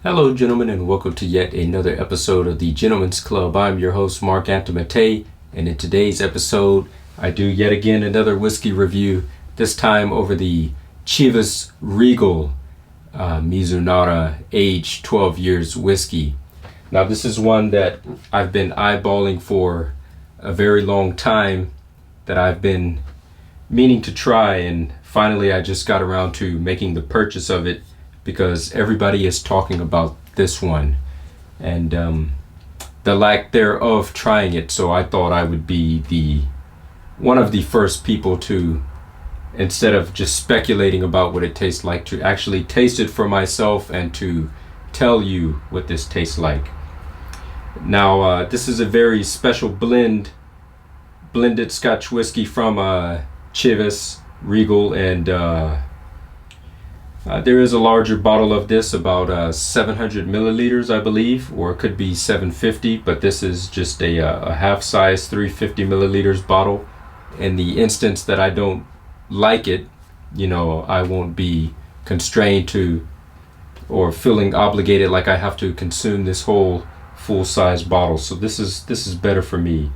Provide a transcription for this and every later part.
Hello, gentlemen, and welcome to yet another episode of the Gentleman's Club. I'm your host, Mark Antomate, and in today's episode, I do yet again another whiskey review, this time over the Chivas Regal Mizunara aged 12 years whiskey. Now, this is one that I've been eyeballing for a very long time, that I've been meaning to try, and finally I just got around to making the purchase of it, because everybody is talking about this one and the lack thereof trying it. So I thought I would be one of the first people to, instead of just speculating about what it tastes like, to actually taste it for myself and to tell you what this tastes like. Now, this is a very special blended Scotch whiskey from Chivas Regal, and there is a larger bottle of this, about 700 milliliters, I believe, or it could be 750, but this is just a half-size 350 milliliters bottle. In the instance that I don't like it, I won't be constrained to, or feeling obligated like I have to consume this whole full-size bottle. So this is better for me.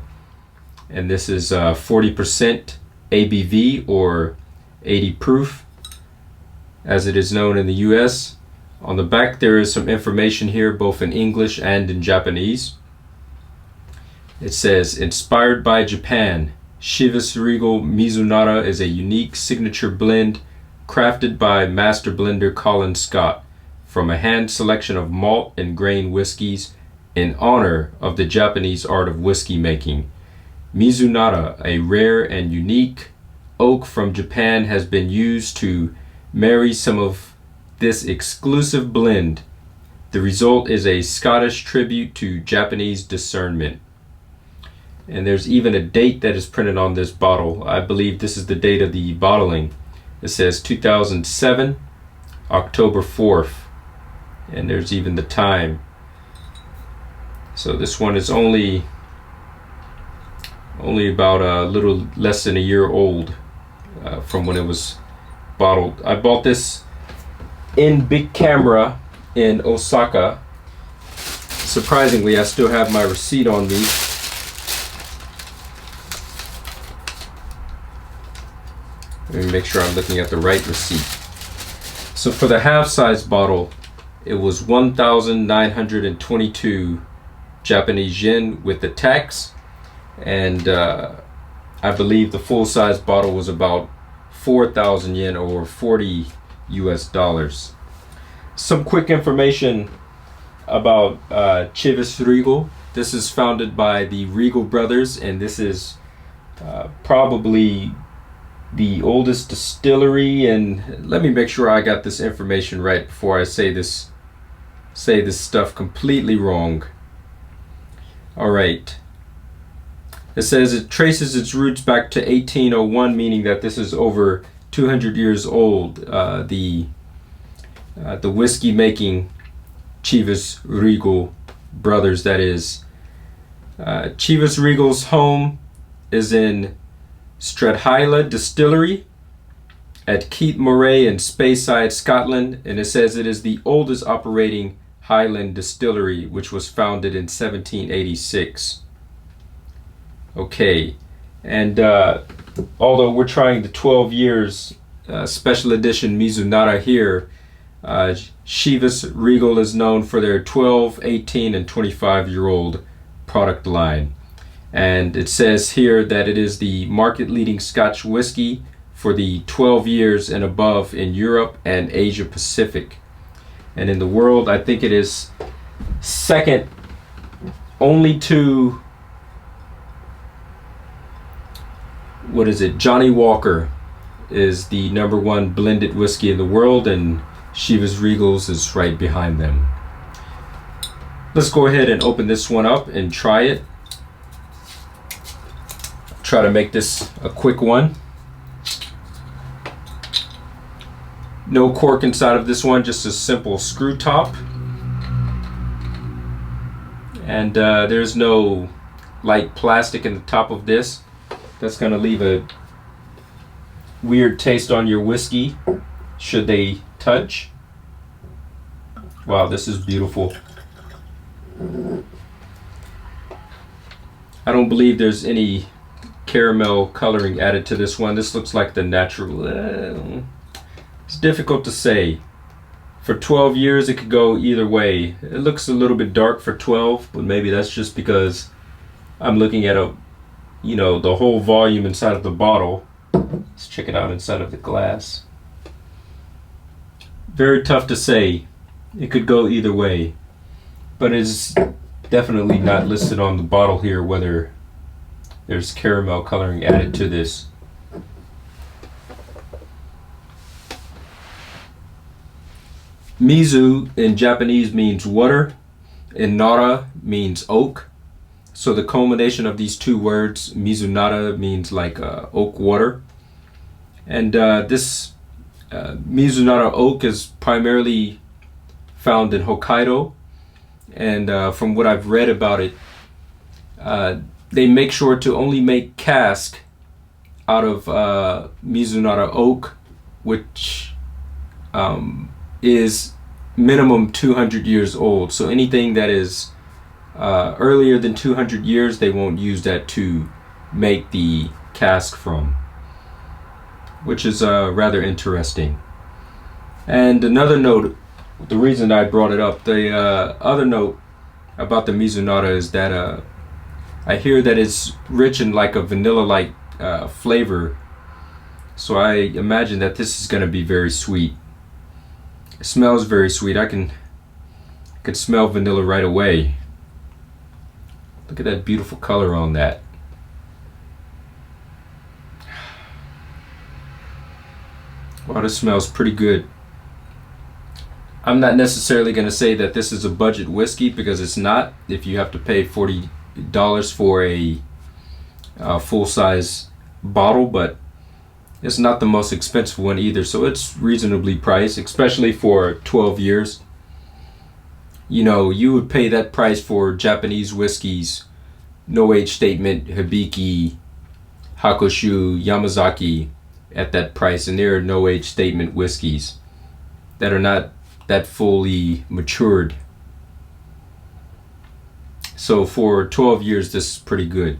And this is 40% ABV, or 80 proof, as it is known in the US. On the back there is some information here, both in English and in Japanese. It says, inspired by Japan, Chivas Regal Mizunara is a unique signature blend crafted by master blender Colin Scott from a hand selection of malt and grain whiskeys in honor of the Japanese art of whiskey making. Mizunara, a rare and unique oak from Japan, has been used to marry some of this exclusive blend. The result is a Scottish tribute to Japanese discernment. And there's even a date that is printed on this bottle. I believe this is the date of the bottling. It says 2007, October 4th. And there's even the time. So this one is only about a little less than a year old from when it was bottled. I bought this in Big Camera in Osaka. Surprisingly, I still have my receipt on me. Let me make sure I'm looking at the right receipt. So for the half-size bottle, it was 1,922 Japanese yen with the tax, and I believe the full-size bottle was about 4,000 yen, or 40 US dollars. Some quick information about Chivas Regal. This is founded by the Regal brothers, and this is probably the oldest distillery. And let me make sure I got this information right before I say this stuff completely wrong. All right. It says it traces its roots back to 1801, meaning that this is over 200 years old. The whiskey making Chivas Regal brothers, that is. Chivas Regal's home is in Stradhyla Distillery at Keith Moray in Speyside, Scotland, and it says it is the oldest operating Highland distillery, which was founded in 1786. Okay, and although we're trying the 12 years special edition Mizunara here, Chivas Regal is known for their 12, 18, and 25-year-old product line. And it says here that it is the market-leading Scotch whiskey for the 12 years and above in Europe and Asia Pacific. And in the world, I think it is second only to, Johnny Walker is the #1 blended whiskey in the world, and Chivas Regals is right behind them. Let's go ahead and open this one up and try it. Try to make this a quick one. No cork inside of this one, just a simple screw top. And there's no light plastic in the top of this. That's going to leave a weird taste on your whiskey should they touch. Wow, this is beautiful. I don't believe there's any caramel coloring added to this one. This looks like the natural. It's difficult to say. For 12 years, it could go either way. It looks a little bit dark for 12, but maybe that's just because I'm looking at the whole volume inside of the bottle. Let's check it out inside of the glass. Very tough to say. It could go either way, but it's definitely not listed on the bottle here whether there's caramel coloring added to this. Mizu in Japanese means water, and nara means oak. So the culmination of these two words, Mizunara, means like oak water. And this Mizunara oak is primarily found in Hokkaido. And from what I've read about it, they make sure to only make cask out of Mizunara oak, which is minimum 200 years old. So anything that is earlier than 200 years, they won't use that to make the cask from, which is rather interesting. And another note, the reason I brought it up, the other note about the Mizunara is that I hear that it's rich in like a vanilla-like flavor. So I imagine that this is going to be very sweet. It smells very sweet. I can smell vanilla right away. Look at that beautiful color on that. Wow, this smells pretty good. I'm not necessarily going to say that this is a budget whiskey, because it's not. If you have to pay $40 for a full-size bottle, but it's not the most expensive one either, so it's reasonably priced, especially for 12 years. You would pay that price for Japanese whiskeys, no age statement, Hibiki, Hakushu, Yamazaki, at that price, and there are no age statement whiskeys that are not that fully matured. So for 12 years, this is pretty good.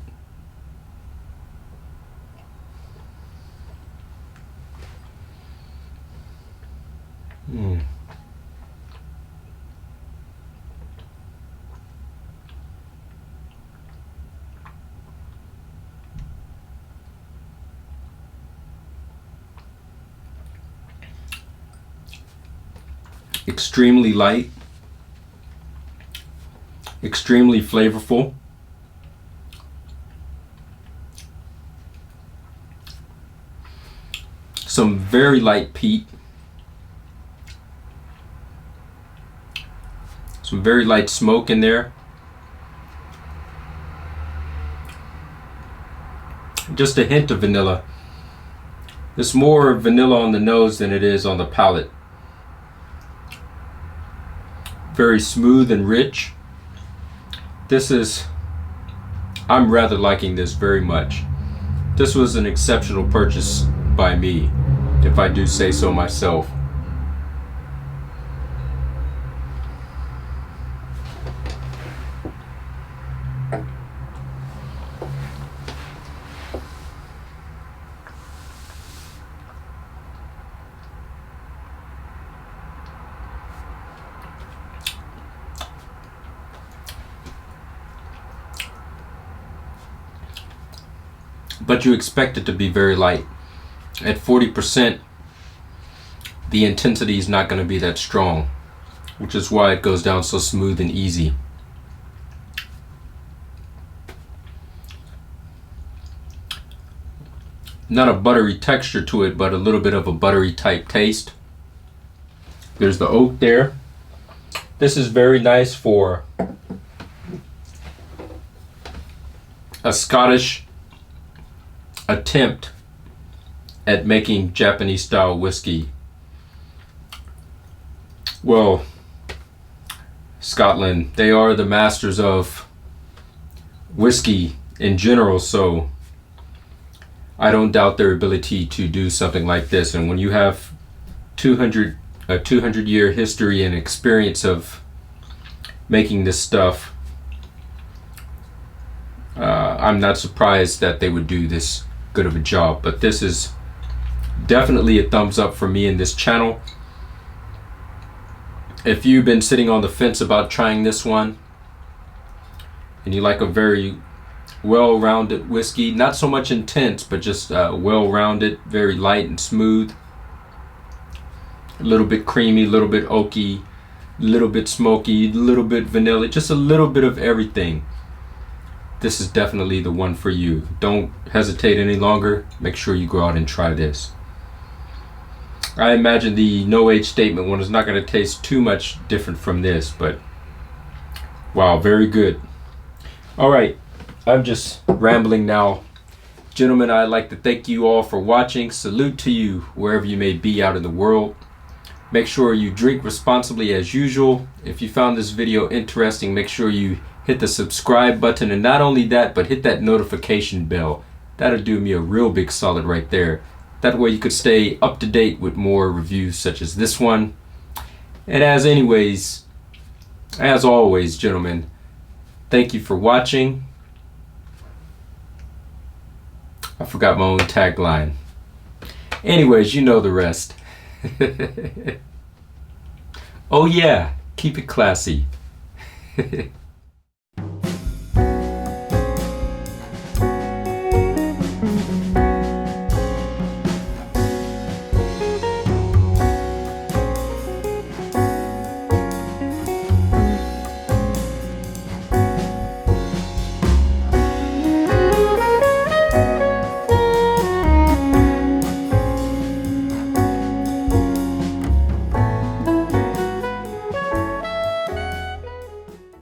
Extremely light, extremely flavorful. Some very light peat. Some very light smoke in there. Just a hint of vanilla. There's more vanilla on the nose than it is on the palate. Very smooth and rich. I'm rather liking this very much. This was an exceptional purchase by me, if I do say so myself. But you expect it to be very light. At 40%, the intensity is not going to be that strong, which is why it goes down so smooth and easy. Not a buttery texture to it, but a little bit of a buttery type taste. There's the oak there. This is very nice for a Scottish attempt at making Japanese style whiskey. Well, Scotland, they are the masters of whiskey in general, so I don't doubt their ability to do something like this. And when you have 200 a 200-year history and experience of making this stuff, I'm not surprised that they would do this good of a job. But this is definitely a thumbs up for me in this channel. If you've been sitting on the fence about trying this one and you like a very well-rounded whiskey, not so much intense, but just well-rounded, very light and smooth, a little bit creamy, a little bit oaky, a little bit smoky, a little bit vanilla, just a little bit of everything, this is definitely the one for you. Don't hesitate any longer. Make sure you go out and try this. I imagine the no age statement one is not going to taste too much different from this, but wow, very good. All right, I'm just rambling now. Gentlemen, I'd like to thank you all for watching. Salute to you wherever you may be out in the world. Make sure you drink responsibly as usual. If you found this video interesting, make sure you hit the subscribe button, and not only that, but hit that notification bell. That'll do me a real big solid right there. That way you could stay up to date with more reviews such as this one. And as always, gentlemen, thank you for watching. I forgot my own tagline. Anyways, you know the rest. Oh yeah, keep it classy.